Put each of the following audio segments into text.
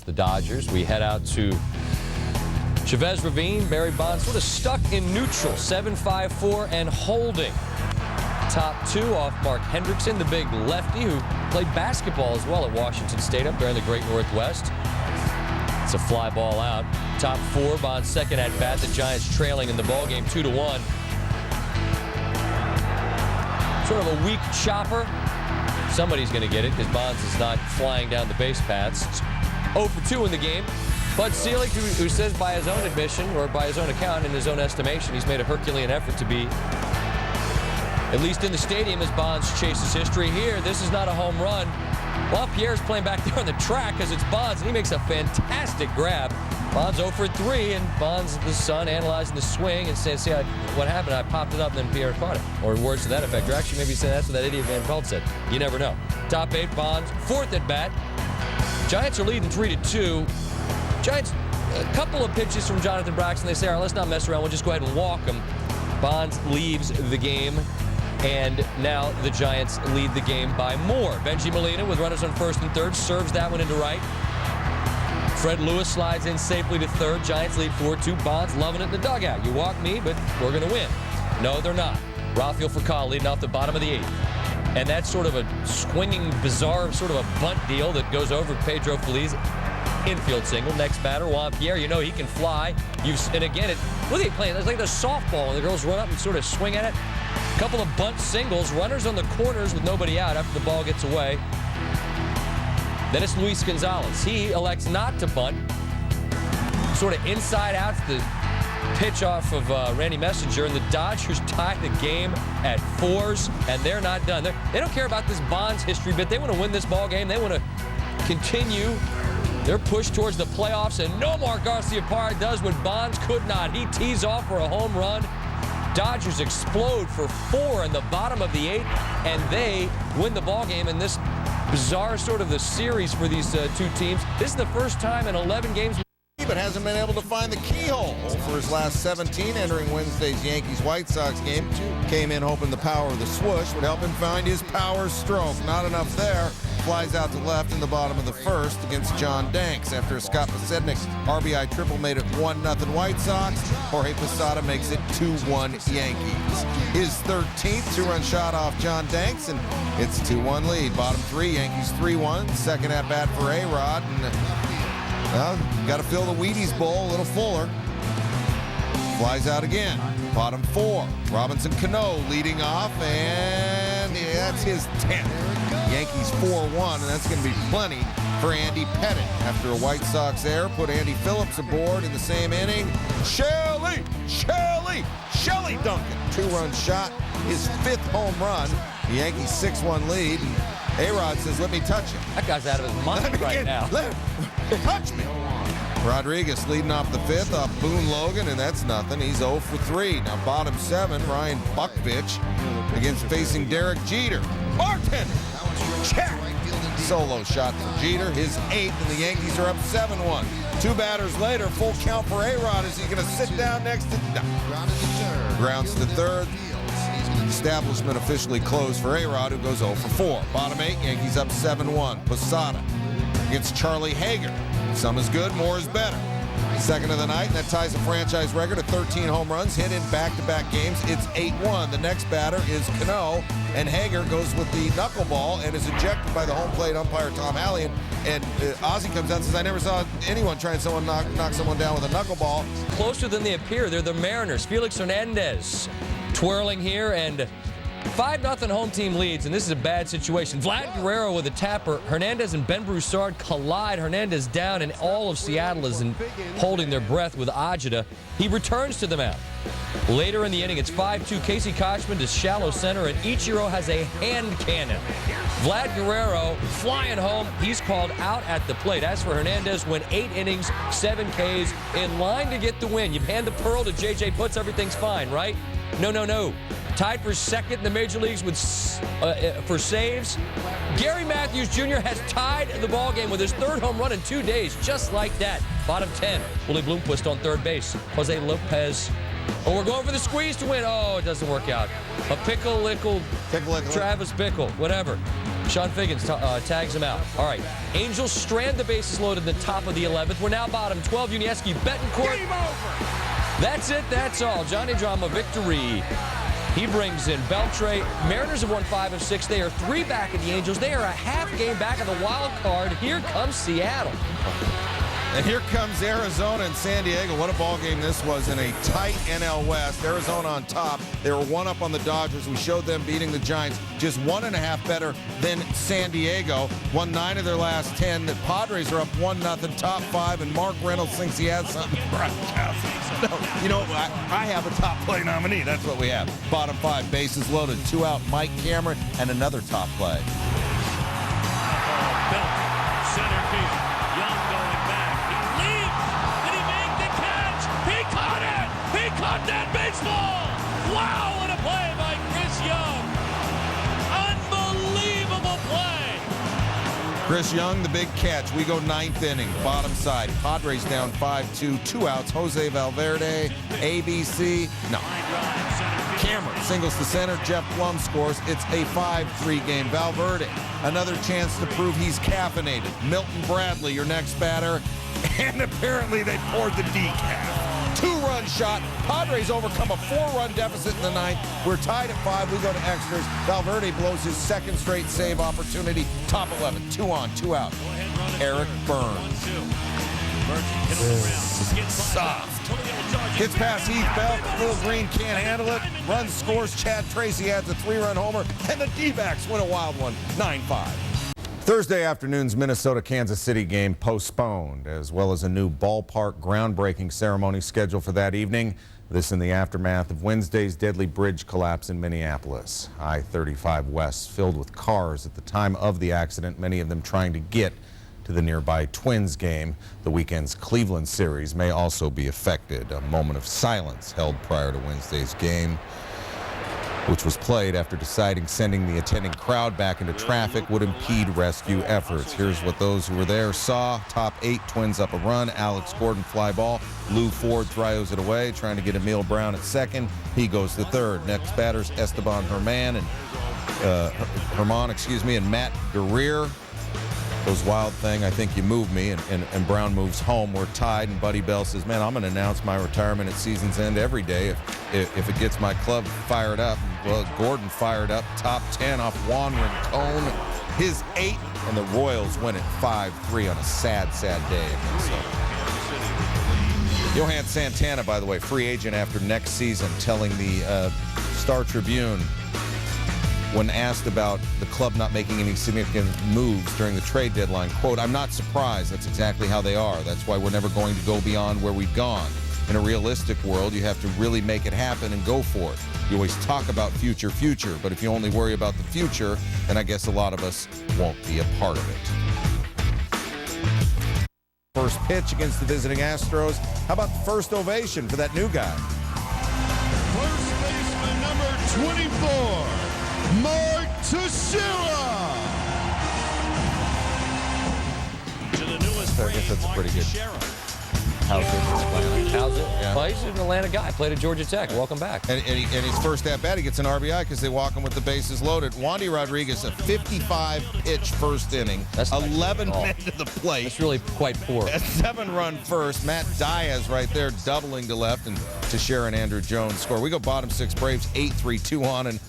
The Dodgers. We head out to Chavez Ravine. Barry Bonds sort of stuck in neutral, 7-5-4 and holding. Top two off Mark Hendrickson, the big lefty who played basketball as well at Washington State up there in the Great Northwest. It's a fly ball out. Top four, Bonds' second at bat. The Giants trailing in the ballgame 2-1. Sort of a weak chopper. Somebody's going to get it because Bonds is not flying down the base paths. 0 for 2 in the game. Bud Selig, who says by his own admission, or by his own account, in his own estimation, he's made a Herculean effort to be at least in the stadium as Bonds chases history. Here, this is not a home run. Well, Pierre's playing back there on the track because it's Bonds, and he makes a fantastic grab. Bonds 0 for 3, and Bonds, the son, analyzing the swing and saying, see what happened? I popped it up, and then Pierre caught it. Or words to that effect. Or actually, maybe saying that's what that idiot Van Pelt said. You never know. Top 8, Bonds, fourth at bat. Giants are leading 3-2. Giants, a couple of pitches from Jonathan Braxton. They say, all right, let's not mess around. We'll just go ahead and walk him. Bonds leaves the game, and now the Giants lead the game by more. Benji Molina with runners on first and third serves that one into right. Fred Lewis slides in safely to third. Giants lead 4-2. Bonds loving it in the dugout. You walk me, but we're going to win. No, they're not. Rafael Furcal leading off the bottom of the 8th. And that's sort of a swinging, bizarre, sort of a bunt deal that goes over Pedro Feliz. Infield single. Next batter, Juan Pierre. You know he can fly. And again, what are they playing? It's like the softball, and the girls run up and sort of swing at it. A couple of bunt singles. Runners on the corners with nobody out after the ball gets away. Then it's Luis Gonzalez. He elects not to bunt. Sort of inside out the pitch off of Randy Messenger, and the Dodgers tie the game at 4s, and they're not done. They don't care about this Bonds history, but they want to win this ball game. They want to continue their push towards the playoffs, and Nomar Garciaparra does what Bonds could not. He tees off for a home run. Dodgers explode for 4 in the bottom of the 8th, and they win the ball game in this bizarre sort of the series for these two teams. This is the first time in 11 games. But hasn't been able to find the keyhole for his last 17 entering Wednesday's Yankees-White Sox game. Came in hoping the power of the swoosh would help him find his power stroke. Not enough there. Flies out to left in the bottom of the first against John Danks. After a Scott Pasednik RBI triple made it 1-0 White Sox, Jorge Posada makes it 2-1 Yankees. His 13th two-run shot off John Danks, and it's a 2-1 lead. Bottom 3, Yankees 3-1. Second at bat for A-Rod, and well, got to fill the Wheaties bowl a little fuller. Flies out again. Bottom 4. Robinson Cano leading off, and yeah, that's his 10th. Yankees 4-1, and that's going to be plenty for Andy Pettitte. After a White Sox error, put Andy Phillips aboard in the same inning. Shelly Duncan. 2-run shot, his 5th home run. The Yankees 6-1 lead. A-Rod says, let me touch him. That guy's out of his mind right now. Touch me. Rodriguez leading off the 5th off Boone Logan, and that's nothing. He's 0 for 3. Now bottom 7, Ryan Buckvich against facing Derek Jeter. Bartender. Check. Solo shot for Jeter, his 8th, and the Yankees are up 7-1. 2 batters later, full count for A-Rod. Is he going to sit down next to... No. Grounds to third. Establishment officially closed for A-Rod, who goes 0 for 4. Bottom 8, Yankees up 7-1. Posada against Charlie Hager. Some is good, more is better. Second of the night, and that ties the franchise record of 13 home runs hit in back-to-back games. It's 8-1. The next batter is Cano, and Hager goes with the knuckleball and is ejected by the home plate umpire Tom Hallion. And Ozzie comes out and says, I never saw anyone trying to knock someone down with a knuckleball. Closer than they appear. They're the Mariners. Felix Hernandez twirling here, and 5-0 home team leads, and this is a bad situation. Vlad Guerrero with a tapper. Hernandez and Ben Broussard collide. Hernandez down, and all of Seattle is holding their breath with Ajita. He returns to the mound. Later in the inning, it's 5-2. Casey Kochman to shallow center, and Ichiro has a hand cannon. Vlad Guerrero flying home. He's called out at the plate. As for Hernandez, went 8 innings, 7 Ks, in line to get the win. You hand the pearl to J.J. Putz, everything's fine, right? No. Tied for second in the major leagues with for saves. Gary Matthews Jr. has tied the ball game with his 3rd home run in 2 days, just like that. Bottom 10, Willie Bloomquist on third base. Jose Lopez. Oh, we're going for the squeeze to win. Oh, it doesn't work out. A pickle-lickle, Travis Bickle, whatever. Sean Figgins tags him out. All right. Angels strand the bases loaded in the top of the 11th. We're now bottom 12. Unieski, Betancourt. Game over. That's it. That's all. Johnny Drama victory. He brings in Beltre. Mariners have won 5 of 6. They are 3 back of the Angels. They are a half game back of the wild card. Here comes Seattle. And here comes Arizona and San Diego. What a ball game this was in a tight NL West. Arizona on top. They were 1 up on the Dodgers. We showed them beating the Giants, just 1.5 better than San Diego. Won 9 of their last 10. The Padres are up 1-0, top 5, and Mark Reynolds thinks he has something. No, you know, I have a top play nominee. That's what we have. Bottom 5, bases loaded, 2 out. Mike Cameron and another top play. Center field. Young going back. He leaps. Did he make the catch? He caught it. He caught that baseball. Wow, what a play by Chris Young. Unbelievable play. Chris Young, the big catch. We go 9th inning, bottom side. Padres down 5-2, 2 outs. Jose Valverde, ABC. No. Cameron singles to center. Jeff Plum scores. It's a 5-3 game. Valverde, another chance to prove he's caffeinated. Milton Bradley, your next batter. And apparently they poured the decaf. 2-run shot. Padres overcome a 4-run deficit in the 9th. We're tied at 5. We go to extras. Valverde blows his 2nd straight save opportunity. Top 11. 2 on, 2 out. Eric Burns. Soft. Gets past Heath Bell. Little Green can't handle it. Runs, scores. Chad Tracy adds a 3-run homer. And the D-backs win a wild one. 9-5. Thursday afternoon's Minnesota-Kansas City game postponed, as well as a new ballpark groundbreaking ceremony scheduled for that evening. This in the aftermath of Wednesday's deadly bridge collapse in Minneapolis. I-35 West filled with cars at the time of the accident, many of them trying to get to the nearby Twins game. The weekend's Cleveland series may also be affected. A moment of silence held prior to Wednesday's game, which was played after deciding sending the attending crowd back into traffic would impede rescue efforts. Here's what those who were there saw. Top 8, Twins up a run. Alex Gordon fly ball. Lou Ford throws it away, trying to get Emil Brown at second. He goes to third. Next batters Esteban Herman and Matt Guerrier. Goes wild thing, I think you move me, and Brown moves home. We're tied, and Buddy Bell says, man, I'm going to announce my retirement at season's end every day if it gets my club fired up. Well, Gordon fired up, top 10 off Juan Rincon, his 8th, and the Royals win it 5-3 on a sad, sad day in Minnesota. Johan Santana, by the way, free agent after next season, telling the Star Tribune, when asked about the club not making any significant moves during the trade deadline, quote, I'm not surprised. That's exactly how they are. That's why we're never going to go beyond where we've gone. In a realistic world, you have to really make it happen and go for it. You always talk about future, but if you only worry about the future, then I guess a lot of us won't be a part of it. First pitch against the visiting Astros. How about the first ovation for that new guy? First baseman number 24. Mark Teixeira. To the newest I guess that's a pretty good How's it? Yeah. Well, he's an Atlanta guy. Played at Georgia Tech. Welcome back. And his first at bat, he gets an RBI because they walk him with the bases loaded. Wandy Rodriguez, a 55-pitch first inning. That's 11 men to the plate. It's really quite poor. A 7-run first. Matt Diaz right there doubling to left, and Teixeira and Andrew Jones score. We go bottom 6 Braves, 8-3, 2 on, and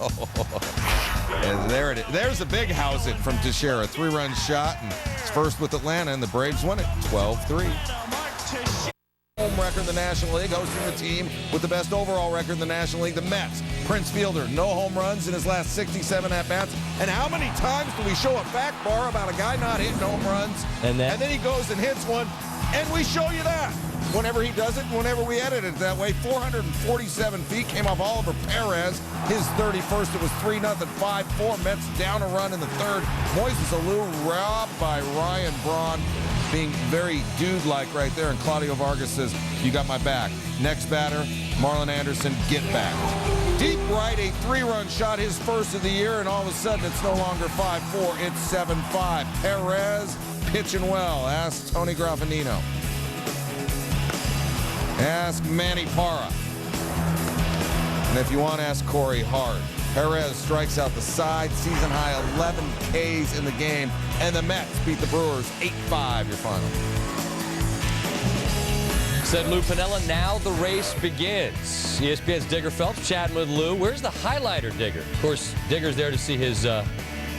and there it is. There's a big house it from Teixeira. 3-run shot, and it's first with Atlanta, and the Braves win it 12-3. Home record in the National League, hosting the team with the best overall record in the National League, the Mets. Prince Fielder, no home runs in his last 67 at-bats. And how many times do we show a fact bar about a guy not hitting home runs? And then he goes and hits one, and we show you that. Whenever he does it, whenever we edit it that way, 447 feet came off Oliver Perez. His 31st, it was 3-0, 5-4. Mets down a run in the third. Moises Alou robbed by Ryan Braun, being very dude-like right there. And Claudio Vargas says, you got my back. Next batter, Marlon Anderson, get back. Deep right, a 3-run shot, his first of the year, and all of a sudden it's no longer 5-4, it's 7-5. Perez pitching well. Ask Tony Graffinino. Ask Manny Parra. And if you want, ask Corey Hart. Perez strikes out the side. Season high 11 Ks in the game. And the Mets beat the Brewers 8-5, your final. Said Lou Piniella, now the race begins. ESPN's Digger Phelps chatting with Lou. Where's the highlighter, Digger? Of course, Digger's there to see his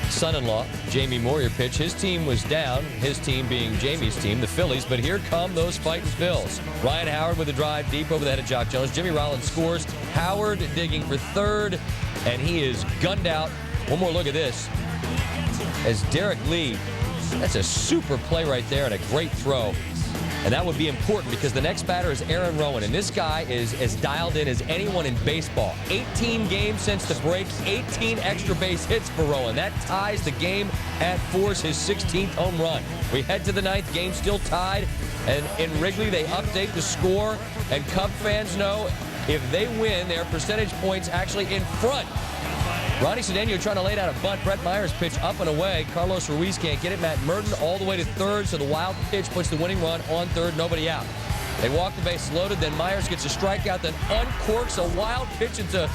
son-in-law, Jamie Moyer, pitch. His team was down, his team being Jamie's team, the Phillies, but here come those fighting Phils. Ryan Howard with a drive deep over the head of Jock Jones. Jimmy Rollins scores. Howard digging for third, and he is gunned out. One more look at this. As Derek Lee, that's a super play right there and a great throw. And that would be important because the next batter is Aaron Rowan, and this guy is as dialed in as anyone in baseball. 18 games since the break, 18 extra base hits for Rowan. That ties the game at force, his 16th home run. We head to the ninth, game still tied, and in Wrigley they update the score, and Cub fans know if they win, their percentage points actually in front. Ronnie Cedeno trying to lay down a bunt. Brett Myers pitch up and away. Carlos Ruiz can't get it. Matt Merton all the way to third, so the wild pitch puts the winning run on third, nobody out. They walk the base loaded, then Myers gets a strikeout, then uncorks a wild pitch. It's a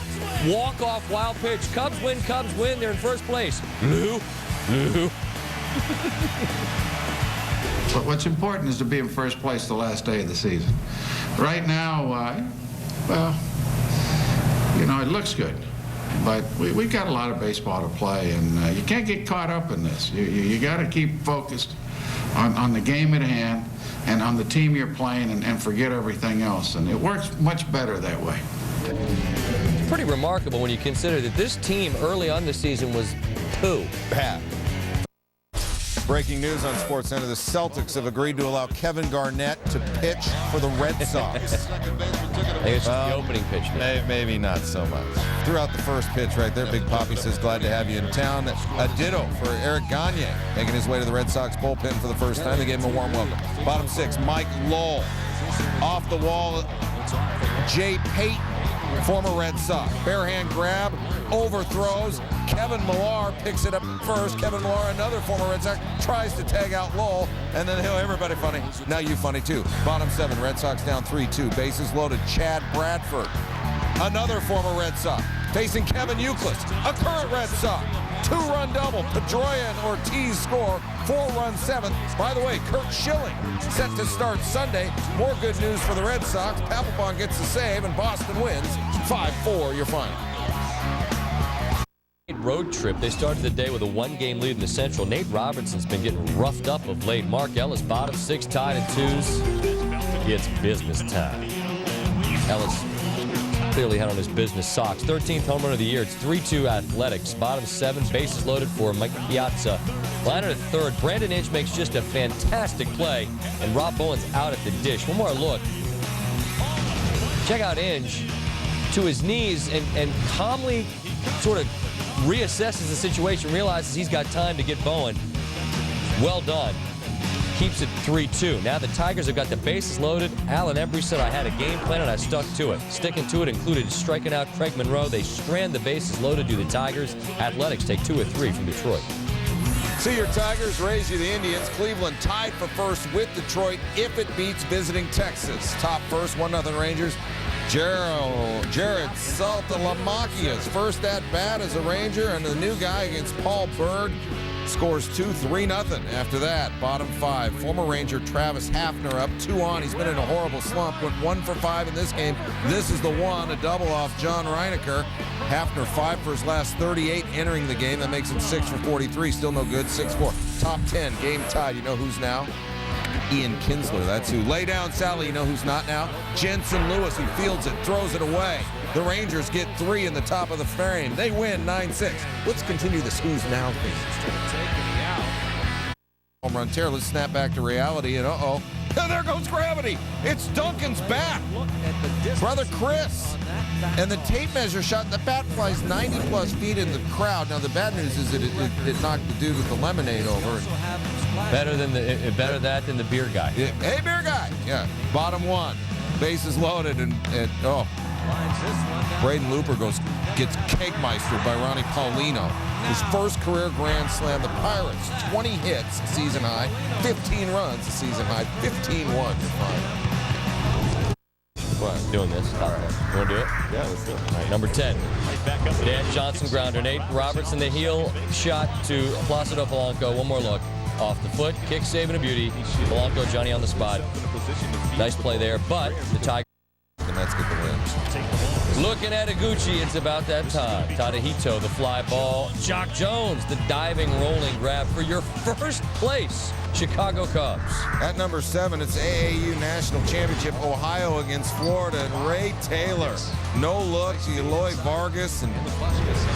walk-off wild pitch. Cubs win, they're in first place. Lou. But what's important is to be in first place the last day of the season. Right now, well, you know, it looks good. But we've got a lot of baseball to play, and you can't get caught up in this. You got to keep focused on the game at hand and on the team you're playing, and forget everything else. And it works much better that way. It's pretty remarkable when you consider that this team early on this season was poo. Bad. Breaking news on SportsCenter, the Celtics have agreed to allow Kevin Garnett to pitch for the Red Sox. I think it's just the opening pitch. Maybe not so much. Threw out the first pitch right there. Big Poppy says, glad to have you in town. A ditto for Eric Gagne, making his way to the Red Sox bullpen for the first time. They gave him a warm welcome. Bottom six, Mike Lowell. Off the wall, Jay Payton, former Red Sox. Barehand grab, overthrows. Kevin Millar picks it up first. Kevin Millar, another former Red Sox, tries to tag out Lowell, and then everybody funny. Now you funny too. Bottom seven, Red Sox down 3-2. Bases loaded, Chad Bradford, another former Red Sox, facing Kevin Youkilis, a current Red Sox. Two-run double. Pedroia and Ortiz score. 4-run seventh. By the way, Kurt Schilling set to start Sunday. More good news for the Red Sox. Papelbon gets the save, and Boston wins 5-4, your final. Road trip. They started the day with a one-game lead in the Central. Nate Robertson's been getting roughed up of late. Mark Ellis, bottom six, tied at twos. It's business time. Ellis clearly had on his business socks. 13th home run of the year. It's 3-2 Athletics. Bottom seven, bases loaded for Mike Piazza. Liner at third. Brandon Inge makes just a fantastic play, and Rob Bowen's out at the dish. One more look. Check out Inge to his knees and calmly sort of reassesses the situation, realizes he's got time to get Bowen. Well done. Keeps it 3-2. Now the Tigers have got the bases loaded. Alan Embry said, I had a game plan and I stuck to it. Sticking to it included striking out Craig Monroe. They strand the bases loaded to the Tigers. Athletics take 2 of 3 from Detroit. See your Tigers, raise you the Indians. Cleveland tied for first with Detroit if it beats visiting Texas. Top first, 1-0 Rangers. Jared Saltalamacchia's first at-bat as a Ranger, and the new guy against Paul Berg scores 3-0 after that. Bottom five, former Ranger Travis Hafner up 2 on. He's been in a horrible slump, went 1 for 5 in this game. This is the one, a double off John Reinecker. Hafner 5 for his last 38 entering the game. That makes him 6 for 43, still no good, 6-4. Top 10, game tied. You know who's now? Ian Kinsler, that's who. Lay down Sally, you know who's not now? Jensen Lewis, who fields it, throws it away. The Rangers get 3 in the top of the frame. They win 9-6. Let's continue this who's now thing. Home run tear. Let's snap back to reality, and and there goes gravity. It's Duncan's bat. Brother Chris. And the tape measure shot, the bat flies 90-plus feet in the crowd. Now, the bad news is that it knocked the dude with the lemonade over. Better that than the beer guy. Yeah. Hey, beer guy. Yeah. Bottom one. Bases loaded, and Braden Looper gets cake-meistered by Ronnie Paulino. His first career grand slam. The Pirates, 20 hits, season high, 15 runs, season high, 15-1. What? Doing this. All right. You want to do it? Yeah, let's do it. All right, number 10. Dan Johnson grounder. Nate Robertson, the heel shot to Placido Polanco. One more look. Off the foot. Kick, save, and a beauty. Polanco, Johnny on the spot. Nice play there, but the Tigers. The Mets get the win. Looking at Iguchi, it's about that time. Tadahito, the fly ball. Jock Jones, the diving, rolling grab for your first place Chicago Cubs. At number 7, it's AAU National Championship, Ohio against Florida, and Ray Taylor. No look to Eloy Vargas, and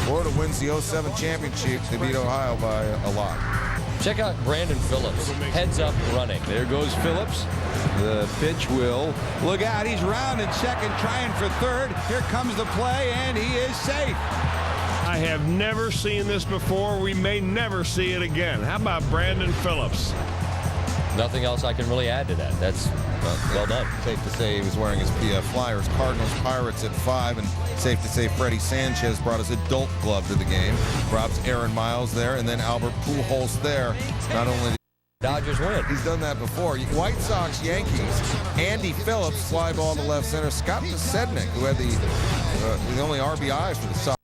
Florida wins the 07 championship. They beat Ohio by a lot. Check out Brandon Phillips. Heads up running. There goes Phillips. The pitch will look out. He's rounding second, trying for third. Here comes the play, and he is safe. I have never seen this before. We may never see it again. How about Brandon Phillips? Nothing else I can really add to that. That's well done. Safe to say he was wearing his PF Flyers. Cardinals Pirates at 5, and safe to say Freddie Sanchez brought his adult glove to the game. Rob's Aaron Miles there, and then Albert Pujols there. Not only Dodgers win. he's done that before. White Sox, Yankees. Andy Phillips, fly ball to left center. Scott Pasednik, who had the only RBIs for the Sox.